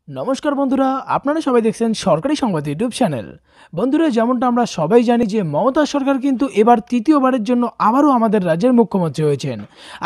নমস্কার বন্ধুরা, আপনারা সবাই দেখছেন সরকারি সংবাদ ইউটিউব চ্যানেল। বন্ধুরা, যেমনটা আমরা সবাই জানি যে মমতা সরকার কিন্তু এবার তৃতীয়বারের জন্য আবারও আমাদের রাজ্যের মুখ্যমন্ত্রী হয়েছেন।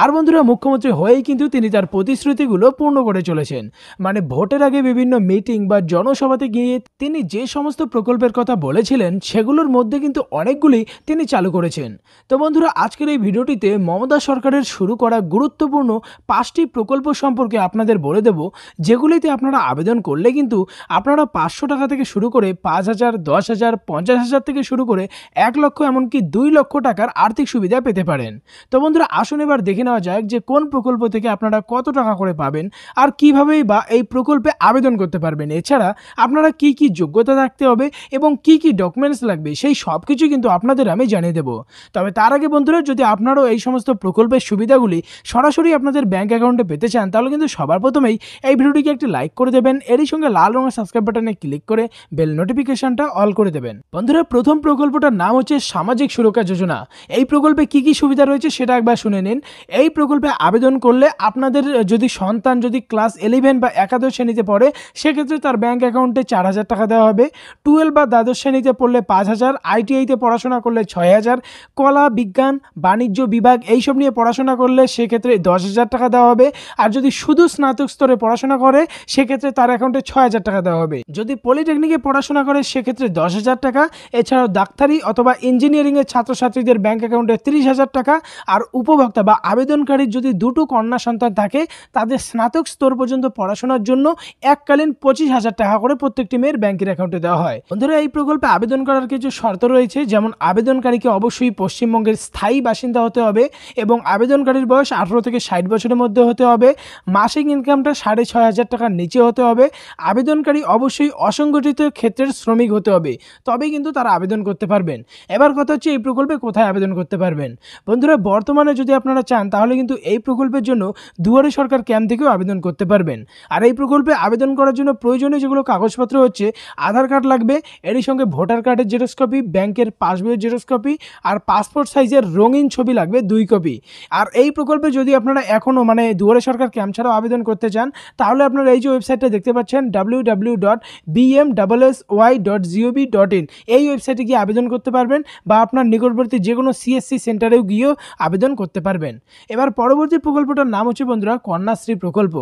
আর বন্ধুরা, মুখ্যমন্ত্রী হয়েই কিন্তু তিনি তার প্রতিশ্রুতিগুলো পূর্ণ করে চলেছেন। মানে ভোটের আগে বিভিন্ন মিটিং বা জনসভাতে গিয়ে তিনি যে সমস্ত প্রকল্পের কথা বলেছিলেন সেগুলোর মধ্যে কিন্তু অনেকগুলি তিনি চালু করেছেন। তো বন্ধুরা, আজকের এই ভিডিওটিতে মমতা সরকারের শুরু করা গুরুত্বপূর্ণ 5টি প্রকল্প সম্পর্কে আপনাদের বলে দেব, যেগুলিতে আপনারা আবেদন করলে কিন্তু আপনারা 500 টাকা থেকে শুরু করে 5,000, 10,000, 50,000 থেকে শুরু করে 1 লক্ষ এমনকি 2 লক্ষ টাকার আর্থিক সুবিধা পেতে পারেন। তো বন্ধুরা, আসুন এবার দেখে নেওয়া যাক যে কোন প্রকল্প থেকে আপনারা কত টাকা করে পাবেন আর কিভাবেই বা এই প্রকল্পে আবেদন করতে পারবেন। এছাড়া আপনারা কি কি যোগ্যতা থাকতে হবে এবং কি কি ডকুমেন্টস লাগবে সেই সব কিছু কিন্তু আপনাদের আমি জানিয়ে দেব। তবে তার আগে বন্ধুরা, যদি আপনারাও এই সমস্ত প্রকল্পের সুবিধাগুলি সরাসরি আপনাদের ব্যাংক অ্যাকাউন্টে পেতে চান, তাহলে কিন্তু সবার প্রথমেই এই ভিডিওটিকে একটি লাইক করে দেবেন, এরই সঙ্গে লাল রঙের সাবস্ক্রাইব বাটনে ক্লিক করে বেল নোটিফিকেশনটা অল করে দেবেন। বন্ধুরা, প্রথম প্রকল্পটার নাম হচ্ছে সামাজিক সুরক্ষা যোজনা। এই প্রকল্পে কি কি সুবিধা রয়েছে সেটা একবার শুনে নিন। এই প্রকল্পে আবেদন করলে আপনাদের যদি সন্তান যদি ক্লাস 11 বা একাদশ শ্রেণীতে পড়ে, সেক্ষেত্রে তার ব্যাংক অ্যাকাউন্টে 4,000 টাকা দেওয়া হবে। 12 বা দ্বাদশ শ্রেণীতে পড়লে 5,000, আইটিআইতে পড়াশোনা করলে 6,000, কলা, বিজ্ঞান, বাণিজ্য বিভাগ এইসব নিয়ে পড়াশোনা করলে সেক্ষেত্রে 10,000 টাকা দেওয়া হবে। আর যদি শুধু স্নাতক স্তরে পড়াশোনা করে সেক্ষেত্রে তার অ্যাকাউন্টে 6,000 টাকা দেওয়া হবে। যদি পলিটেকনিকে পড়াশোনা করে সেক্ষেত্রে 10,000 টাকা। এছাড়াও ডাক্তারি অথবা ইঞ্জিনিয়ারিংয়ের ছাত্রছাত্রীদের ব্যাংক অ্যাকাউন্টে 30,000 টাকা। আর উপভোক্তা বা আবেদনকারীর যদি দুটো কন্যা সন্তান থাকে, তাদের স্নাতক স্তর পর্যন্ত পড়াশোনার জন্য এককালীন 25,000 টাকা করে প্রত্যেকটি মেয়ের ব্যাংকের অ্যাকাউন্টে দেওয়া হয়। বন্ধুরা, এই প্রকল্পে আবেদন করার কিছু শর্ত রয়েছে, যেমন আবেদনকারীকে অবশ্যই পশ্চিমবঙ্গের স্থায়ী বাসিন্দা হতে হবে এবং আবেদনকারীর বয়স 18 থেকে 60 বছরের মধ্যে হতে হবে। মাসিক ইনকামটা 6,500 টাকার নিচে হতে হবে। আবেদনকারী অবশ্যই অসংগঠিত ক্ষেত্রের শ্রমিক হতে হবে, তবেই কিন্তু তারা আবেদন করতে পারবেন। এবার কথা হচ্ছে এই প্রকল্পে কোথায় আবেদন করতে পারবেন। বন্ধুরা, বর্তমানে যদি আপনারা চান তাহলে কিন্তু এই প্রকল্পের জন্য দুয়ারে সরকার ক্যাম্প থেকেও আবেদন করতে পারবেন। আর এই প্রকল্পে আবেদন করার জন্য প্রয়োজনীয় যেগুলো কাগজপত্র হচ্ছে, আধার কার্ড লাগবে, এরই সঙ্গে ভোটার কার্ডের জেরক্স কপি, ব্যাংকের পাসবইয়ের জেরক্স কপি আর পাসপোর্ট সাইজের রঙিন ছবি লাগবে 2 কপি। আর এই প্রকল্পে যদি আপনারা এখনও দুয়ারে সরকার ক্যাম্প ছাড়াও আবেদন করতে চান, তাহলে আপনারা এই যে ওয়েবসাইটটা দেখতে পাচ্ছেন www.bmssy.gov.in, এই ওয়েবসাইটে গিয়ে আবেদন করতে পারবেন বা আপনার নিকটবর্তী যে কোনো সিএসসি সেন্টারেও গিয়েও আবেদন করতে পারবেন। এবার পরবর্তী প্রকল্পটার নাম হচ্ছে বন্ধুরা কন্যাশ্রী প্রকল্প।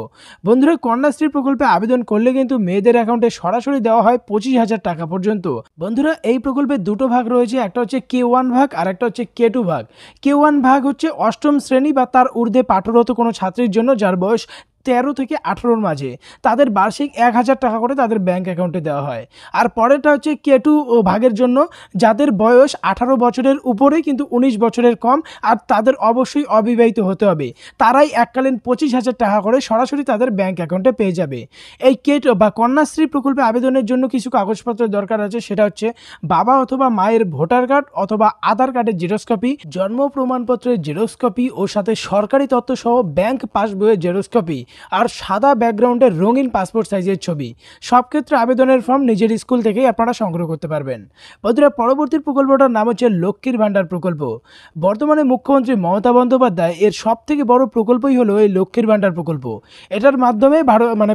বন্ধুরা, কন্যাশ্রী প্রকল্পে আবেদন করলে কিন্তু মেয়েদের অ্যাকাউন্টে সরাসরি দেওয়া হয় 25,000 টাকা পর্যন্ত। বন্ধুরা, এই প্রকল্পের দুটো ভাগ রয়েছে, একটা হচ্ছে K1 ভাগ আর একটা হচ্ছে K2 ভাগ। K1 ভাগ হচ্ছে অষ্টম শ্রেণী বা তার ঊর্ধ্বে পাঠরত কোনো ছাত্রীর জন্য যার বয়স 13 থেকে 18-র মাঝে, তাদের বার্ষিক 1,000 টাকা করে তাদের ব্যাংক অ্যাকাউন্টে দেওয়া হয়। আর পরেরটা হচ্ছে K2 ভাগের জন্য, যাদের বয়স 18 বছরের উপরে কিন্তু 19 বছরের কম, আর তাদের অবশ্যই অবিবাহিত হতে হবে। তারাই এককালীন 25,000 টাকা করে সরাসরি তাদের ব্যাংক অ্যাকাউন্টে পেয়ে যাবে। এই K2 বা কন্যাশ্রী প্রকল্পে আবেদনের জন্য কিছু কাগজপত্রের দরকার আছে, সেটা হচ্ছে বাবা অথবা মায়ের ভোটার কার্ড অথবা আধার কার্ডের জেরক্স কপি, জন্ম প্রমাণপত্রের জেরক্স কপি ও সাথে সরকারি তথ্য সহ ব্যাংক পাসবইয়ের জেরক্স কপি আর সাদা ব্যাকগ্রাউন্ডের রঙিন পাসপোর্ট সাইজের ছবি। সব ক্ষেত্রে আবেদনের ফর্ম নিজের স্কুল থেকেই আপনারা সংগ্রহ করতে পারবেন। বন্ধুরা, পরবর্তী প্রকল্পটার নাম হচ্ছে লক্ষ্মীর ভাণ্ডার প্রকল্প। বর্তমানে মুখ্যমন্ত্রী মমতা বন্দ্যোপাধ্যায় এর সব থেকে বড় প্রকল্পই হলো এই লক্ষ্মীর ভাণ্ডার প্রকল্প। এটার মাধ্যমে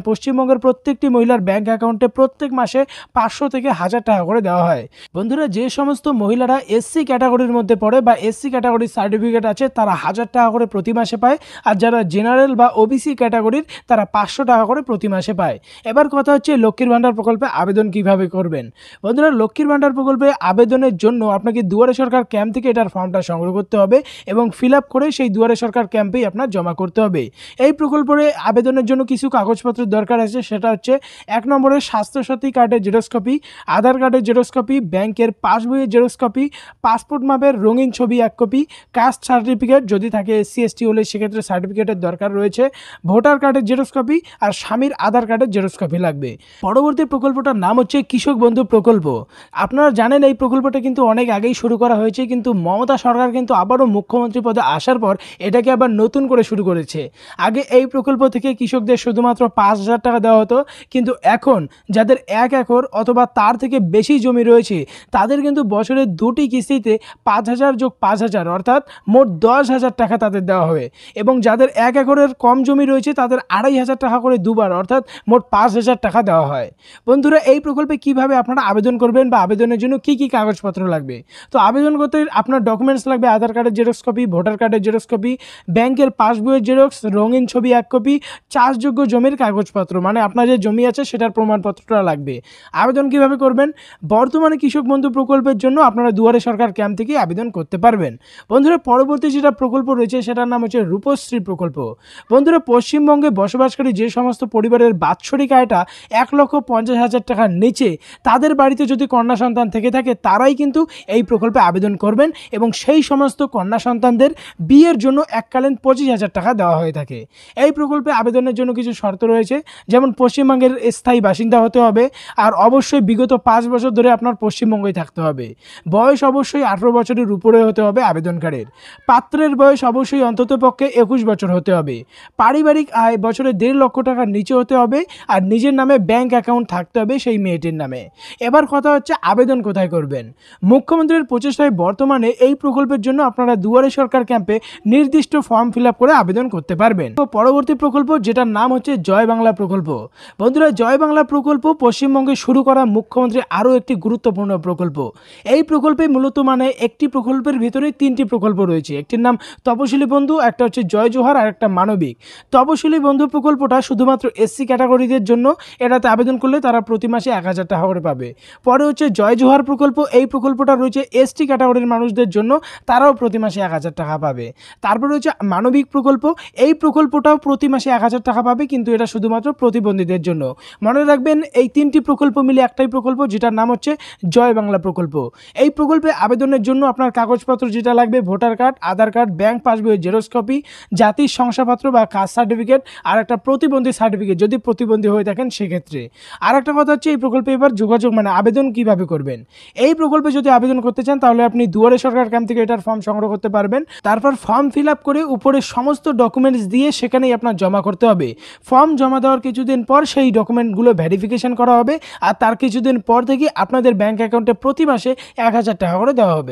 পশ্চিমবঙ্গের প্রত্যেকটি মহিলার ব্যাংক অ্যাকাউন্টে প্রত্যেক মাসে 500 থেকে 1,000 টাকা করে দেওয়া হয়। বন্ধুরা, যে সমস্ত মহিলারা এসসি ক্যাটাগরির মধ্যে পড়ে বা এসসি ক্যাটাগরির সার্টিফিকেট আছে, তারা 1,000 টাকা করে প্রতি মাসে পায়। আর যারা জেনারেল বা ওবিসি ক্যাটাগরির, তারা 500 টাকা করে প্রতি মাসে পায়। এবার কথা হচ্ছে লক্ষ্মীর ভাণ্ডার প্রকল্পে আবেদন কিভাবে করবেন। বন্ধুরা, লক্ষ্মীর ভাণ্ডার প্রকল্পে আবেদনের জন্য আপনাকে দুয়ারে সরকার ক্যাম্প থেকে এটার ফর্মটা সংগ্রহ করতে হবে এবং ফিল আপ করে সেই দুয়ারে সরকার ক্যাম্পেই আপনার জমা করতে হবে। এই প্রকল্পে আবেদনের জন্য কিছু কাগজপত্রের দরকার আছে, সেটা হচ্ছে 1 নম্বরে স্বাস্থ্যসাথী কার্ডের জেরক্স কপি, আধার কার্ডের জেরক্স কপি, ব্যাংকের পাসবইয়ের জেরক্স কপি, পাসপোর্ট মাপের রঙিন ছবি 1 কপি, কাস্ট সার্টিফিকেট, যদি থাকে এসসি এসটি হলে সেক্ষেত্রে সার্টিফিকেটের দরকার রয়েছে, ভোটার কার্ডের জেরক্স কপি আর স্বামীর আধার কার্ডের জেরক্স কপি লাগবে। পরবর্তী প্রকল্পটার নাম হচ্ছে কৃষক বন্ধু প্রকল্প। আপনারা জানেন এই প্রকল্পটা কিন্তু অনেক আগেই শুরু করা হয়েছে, কিন্তু মমতা সরকার কিন্তু আবারও মুখ্যমন্ত্রী পদে আসার পর এটাকে আবার নতুন করে শুরু করেছে। আগে এই প্রকল্প থেকে কৃষকদের শুধুমাত্র 5,000 টাকা দেওয়া হতো, কিন্তু এখন যাদের 1 একর অথবা তার থেকে বেশি জমি রয়েছে, তাদের কিন্তু বছরের 2টি কিস্তিতে 5,000 যোগ 5,000 অর্থাৎ মোট 10,000 টাকা তাদের দেওয়া হবে। এবং যাদের 1 একরের কম জমি রয়েছে তাদের 2500 টাকা করে দুবার, অর্থাৎ মোট 5000 টাকা দেওয়া হয়। বন্ধুরা, এই প্রকল্পে কিভাবে আপনারা আবেদন করবেন বা আবেদনের জন্য কি কি কাগজপত্র লাগবে? তো আবেদন করতে আপনার ডকুমেন্টস লাগবে আধার কার্ডের জেরক্স কপি, ভোটার কার্ডের জেরক্স কপি, ব্যাংকের পাসবইয়ের জেরক্স, রঙিন ছবি 1 কপি, চাষযোগ্য জমির কাগজপত্র, মানে আপনার যে জমি আছে সেটার প্রমাণপত্রটা লাগবে। আবেদন কিভাবে করবেন? বর্তমানে কৃষক বন্ধু প্রকল্পের জন্য আপনারা দুয়ারে সরকার ক্যাম্প থেকে আবেদন করতে পারবেন। বন্ধুরা, পরবর্তী যেটা প্রকল্প রয়েছে সেটার নাম হচ্ছে রূপশ্রী প্রকল্প। বন্ধুরা, পশ্চিমবঙ্গে বসবাসকারী যে সমস্ত পরিবারের বাৎসরিক আয়টা 1,50,000 টাকার নিচে, তাদের বাড়িতে যদি কন্যা সন্তান থেকে থাকে তারাই কিন্তু এই প্রকল্পে আবেদন করবেন এবং সেই সমস্ত কন্যা সন্তানদের বিয়ের জন্য এককালীন 25,000 টাকা দেওয়া হয়ে থাকে। এই প্রকল্পে আবেদনের জন্য কিছু শর্ত রয়েছে, যেমন পশ্চিমবঙ্গের স্থায়ী বাসিন্দা হতে হবে, আর অবশ্যই বিগত 5 বছর ধরে আপনার পশ্চিমবঙ্গেই থাকতে হবে। বয়স অবশ্যই 18 বছরের উপরে হতে হবে আবেদনকারীর। পাত্রের বয়স অবশ্যই অন্ততপক্ষে 21 বছর হতে হবে। পারিবারিক আয় বছরে 1.5 লক্ষ টাকার নিচে হতে হবে, আর নিজের নামে ব্যাংক অ্যাকাউন্ট থাকতে হবে সেই মেয়েটির নামে। এবার কথা হচ্ছে আবেদন কোথায় করবেন। মুখ্যমন্ত্রীর প্রচেষ্টায় বর্তমানে এই প্রকল্পের জন্য আপনারা দুয়ারে সরকার ক্যাম্পে নির্দিষ্ট ফর্ম ফিল আপ করে আবেদন করতে পারবেন। তো পরবর্তী প্রকল্প, যেটার নাম হচ্ছে জয় বাংলা প্রকল্প। বন্ধুরা, জয় বাংলা প্রকল্প পশ্চিমবঙ্গে শুরু করা মুখ্যমন্ত্রীর আরও একটি গুরুত্বপূর্ণ প্রকল্প। এই প্রকল্পে মূলত মানে একটি প্রকল্পের ভিতরে 3টি প্রকল্প রয়েছে। একটির নাম তপশিলি বন্ধু, একটা হচ্ছে জয় জোহার, আর একটা মানবিক। তপশিলি বন্ধু প্রকল্পটা শুধুমাত্র এসসি ক্যাটাগরিদের জন্য, এটাতে আবেদন করলে তারা প্রতি মাসে 1000 টাকা করে পাবে। পরে হচ্ছে জয় জোহার প্রকল্প, এই প্রকল্পটা রয়েছে এসটি ক্যাটাগরির মানুষদের জন্য, তারাও প্রতি মাসে 1000 টাকা পাবে। তারপর রয়েছে মানবিক প্রকল্প, এই প্রকল্পটাও প্রতি মাসে 1000 টাকা পাবে, কিন্তু এটা শুধুমাত্র প্রতিবন্ধীদের জন্য। মনে রাখবেন, এই 3টি প্রকল্প মিলে একটাই প্রকল্প, যেটার নাম হচ্ছে জয় বাংলা প্রকল্প। এই প্রকল্পে আবেদনের জন্য আপনার কাগজপত্র যেটা লাগবে, ভোটার কার্ড, আধার কার্ড, ব্যাংক পাসবইয়ের জেরক্স কপি, জাতির শংসাপত্র বা কাস্ট সার্টিফিকেট, আর একটা প্রতিবন্ধী সার্টিফিকেট যদি প্রতিবন্ধী হয়ে থাকেন সেক্ষেত্রে। আর একটা কথা হচ্ছে, এই প্রকল্পে এবার যোগাযোগ মানে আবেদন কিভাবে করবেন। এই প্রকল্পে যদি আবেদন করতে চান তাহলে আপনি দুয়ারে সরকার ক্যাম্প থেকে এটার ফর্ম সংগ্রহ করতে পারবেন। তারপর ফর্ম ফিল আপ করে উপরে সমস্ত ডকুমেন্টস দিয়ে সেখানেই আপনার জমা করতে হবে। ফর্ম জমা দেওয়ার কিছুদিন পর সেই ডকুমেন্টগুলো ভেরিফিকেশন করা হবে, আর তার কিছুদিন পর থেকে আপনাদের ব্যাংক অ্যাকাউন্টে প্রতি মাসে 1000 টাকা করে দেওয়া হবে।